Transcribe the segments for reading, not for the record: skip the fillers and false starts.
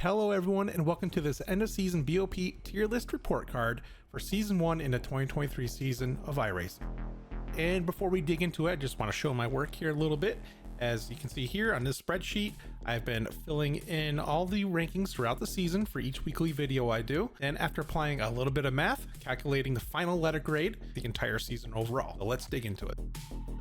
Hello everyone, and welcome to this end of season BOP tier list report card for season 1 in the 2023 season of iRacing. And before we dig into it, I just want to show my work here a little bit. As you can see here on this spreadsheet, I've been filling in all the rankings throughout the season for each weekly video I do. And after applying a little bit of math, calculating the final letter grade, the entire season overall. So let's dig into it.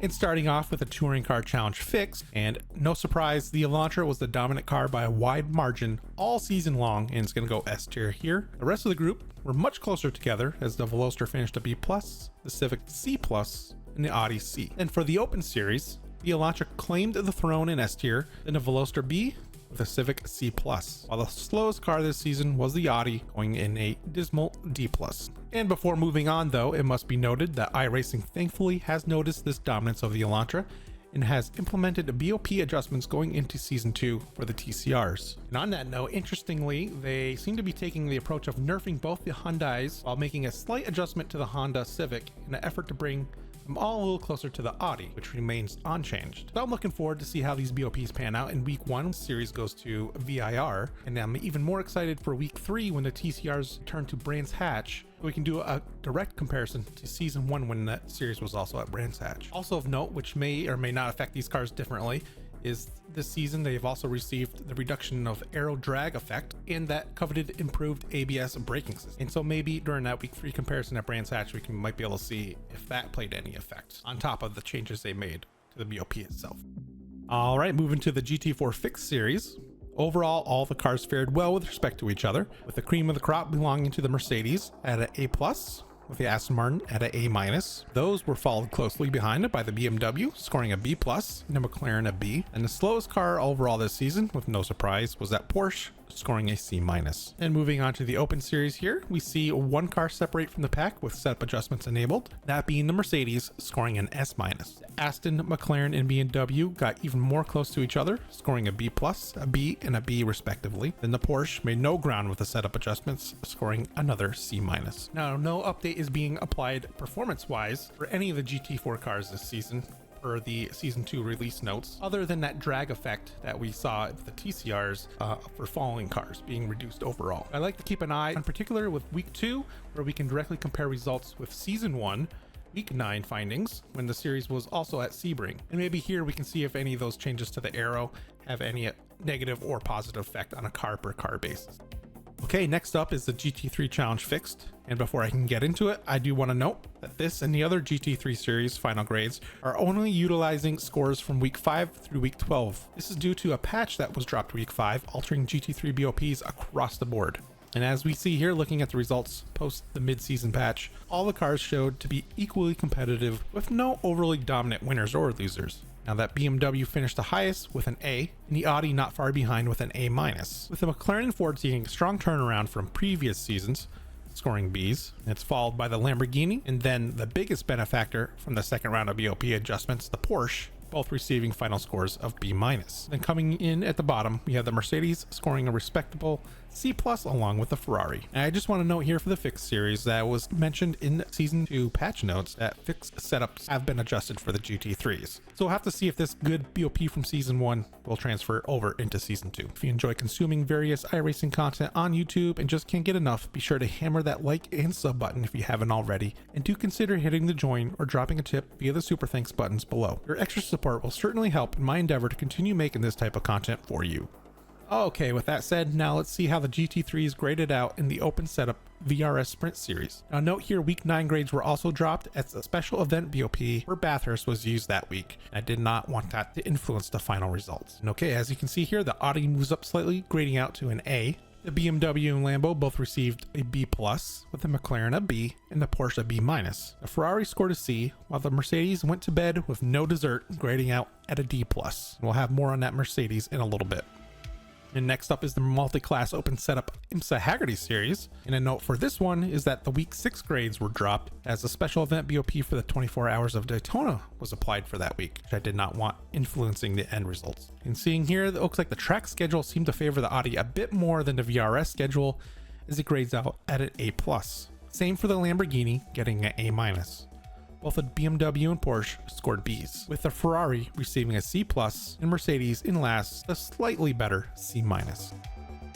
And starting off with a touring car challenge fix, and no surprise, the Elantra was the dominant car by a wide margin all season long, and it's going to go S tier here. The rest of the group were much closer together, as the Veloster finished a B+, the Civic C+, and the Audi C. And for the Open Series, the Elantra claimed the throne in S tier, then the Veloster B with a Civic C+, while the slowest car this season was the Audi, going in a dismal D+. And before moving on though, it must be noted that iRacing thankfully has noticed this dominance of the Elantra and has implemented BOP adjustments going into season 2 for the TCRs. And on that note, interestingly, they seem to be taking the approach of nerfing both the Hyundais while making a slight adjustment to the Honda Civic in an effort to bring them all a little closer to the Audi, which remains unchanged. So I'm looking forward to see how these BOPs pan out in week 1. The series goes to VIR, and I'm even more excited for week 3 when the TCRs turn to Brands Hatch. We can do a direct comparison to season 1 when that series was also at Brands Hatch. Also of note, which may or may not affect these cars differently, is this season they've also received the reduction of aero drag effect and that coveted improved ABS braking system. And so maybe during that week 3 comparison at Brands Hatch, we might be able to see if that played any effect on top of the changes they made to the BOP itself. All right, moving to the GT4 Fix series. Overall, all the cars fared well with respect to each other, with the cream of the crop belonging to the Mercedes at an A+, with the Aston Martin at an A-. Those were followed closely behind by the BMW, scoring a B+, and the McLaren a B. And the slowest car overall this season, with no surprise, was that Porsche, scoring a C-. And moving on to the Open Series here, we see one car separate from the pack with setup adjustments enabled, that being the Mercedes, scoring an S-. Aston, McLaren, and BMW got even more close to each other, scoring a B+, a B, and a B respectively. Then the Porsche made no ground with the setup adjustments, scoring another C-. Now, no update is being applied performance-wise for any of the GT4 cars this season, for the season 2 release notes, other than that drag effect that we saw with the TCRs for following cars being reduced overall. I like to keep an eye in particular with week 2, where we can directly compare results with season 1 week 9 findings when the series was also at Sebring, and maybe here we can see if any of those changes to the aero have any negative or positive effect on a car per car basis. Okay, next up is the GT3 Challenge Fixed, and before I can get into it, I do want to note that this and the other GT3 series final grades are only utilizing scores from week 5 through week 12. This is due to a patch that was dropped week 5, altering GT3 BOPs across the board. And as we see here, looking at the results post the mid-season patch, all the cars showed to be equally competitive with no overly dominant winners or losers. Now that BMW finished the highest with an A, and the Audi not far behind with an A-, with the McLaren and Ford seeing a strong turnaround from previous seasons, scoring Bs. It's followed by the Lamborghini, and then the biggest benefactor from the second round of BOP adjustments, the Porsche, both receiving final scores of B-. Then coming in at the bottom, we have the Mercedes scoring a respectable C+ along with the Ferrari. And I just want to note here for the Fix series that was mentioned in season 2 patch notes that fixed setups have been adjusted for the GT3s. So we'll have to see if this good BOP from season 1 will transfer over into season 2. If you enjoy consuming various iRacing content on YouTube and just can't get enough, be sure to hammer that like and sub button if you haven't already, and do consider hitting the join or dropping a tip via the super thanks buttons below. Your extra support will certainly help in my endeavor to continue making this type of content for you. Okay, with that said, now let's see how the GT3 is graded out in the open setup VRS Sprint series. Now note here, week 9 grades were also dropped as a special event BOP where Bathurst was used that week. I did not want that to influence the final results. And okay, as you can see here, the Audi moves up slightly, grading out to an A. The BMW and Lambo both received a B+, with the McLaren a B and the Porsche a B-. The Ferrari scored a C, while the Mercedes went to bed with no dessert, grading out at a D+. We'll have more on that Mercedes in a little bit. And next up is the multi-class open setup IMSA Hagerty series. And a note for this one is that the week 6 grades were dropped as a special event BOP for the 24 hours of Daytona was applied for that week, which I did not want influencing the end results. And seeing here, it looks like the track schedule seemed to favor the Audi a bit more than the VRS schedule, as it grades out at an A+. Same for the Lamborghini, getting an A-. Both the BMW and Porsche scored Bs, with the Ferrari receiving a C+, and Mercedes in last, a slightly better C-.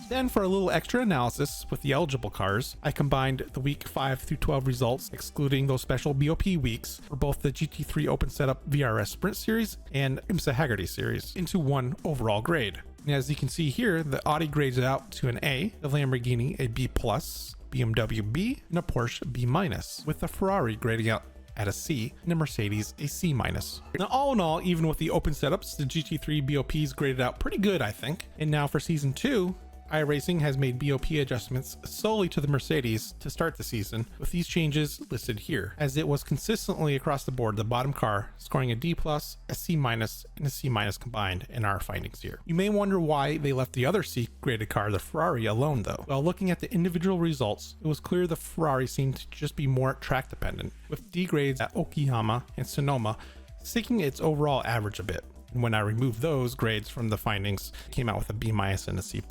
Then for a little extra analysis with the eligible cars, I combined the week 5 through 12 results, excluding those special BOP weeks, for both the GT3 Open Setup VRS Sprint Series and IMSA Hagerty Series into one overall grade. And as you can see here, the Audi grades it out to an A, the Lamborghini a B+, BMW B, and a Porsche B-, with the Ferrari grading out at a C and the Mercedes a C-. Now all in all, even with the open setups, the GT3 BOPs graded out pretty good, I think. And now for season 2, iRacing has made BOP adjustments solely to the Mercedes to start the season, with these changes listed here, as it was consistently across the board the bottom car scoring a D+, a C-, and a C- combined in our findings here. You may wonder why they left the other C graded car, the Ferrari, alone though. While looking at the individual results, it was clear the Ferrari seemed to just be more track dependent, with D grades at Okayama and Sonoma sticking its overall average a bit. And when I removed those grades from the findings, it came out with a B- and a C+.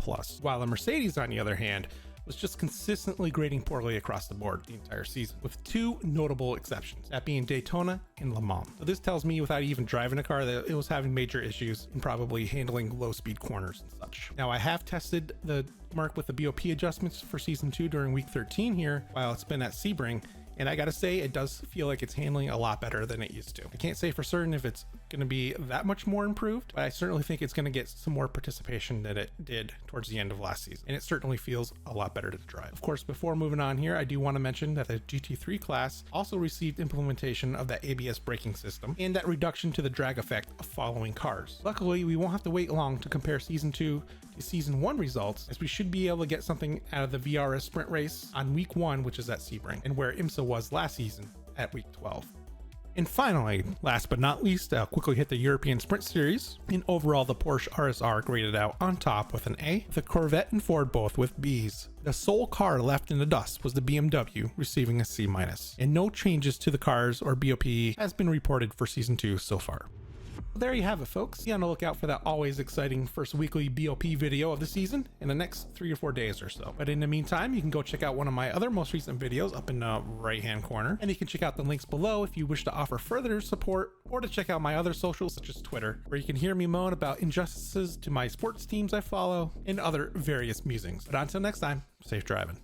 While the Mercedes, on the other hand, was just consistently grading poorly across the board the entire season, with two notable exceptions, that being Daytona and Le Mans. So this tells me, without even driving a car, that it was having major issues in probably handling low speed corners and such. Now I have tested the mark with the BOP adjustments for season 2 during week 13 here while it's been at Sebring, and I gotta say, it does feel like it's handling a lot better than it used to. I can't say for certain if it's gonna be that much more improved, but I certainly think it's gonna get some more participation than it did towards the end of last season. And it certainly feels a lot better to drive. Of course, before moving on here, I do wanna mention that the GT3 class also received implementation of that ABS braking system and that reduction to the drag effect of following cars. Luckily, we won't have to wait long to compare season 2 to season 1 results, as we should be able to get something out of the VRS Sprint race on week 1, which is at Sebring, and where IMSA was last season at week 12. And finally, last but not least, I'll quickly hit the European Sprint Series. And overall, the Porsche RSR graded out on top with an A, the Corvette and Ford both with Bs. The sole car left in the dust was the BMW, receiving a C-, and no changes to the cars or BOP has been reported for season 2 so far. There you have it, folks. Be on the lookout for that always exciting first weekly BOP video of the season in the next 3 or 4 days or so. But in the meantime, you can go check out one of my other most recent videos up in the right hand corner, and you can check out the links below if you wish to offer further support or to check out my other socials such as Twitter, where you can hear me moan about injustices to my sports teams I follow and other various musings. But until next time, safe driving.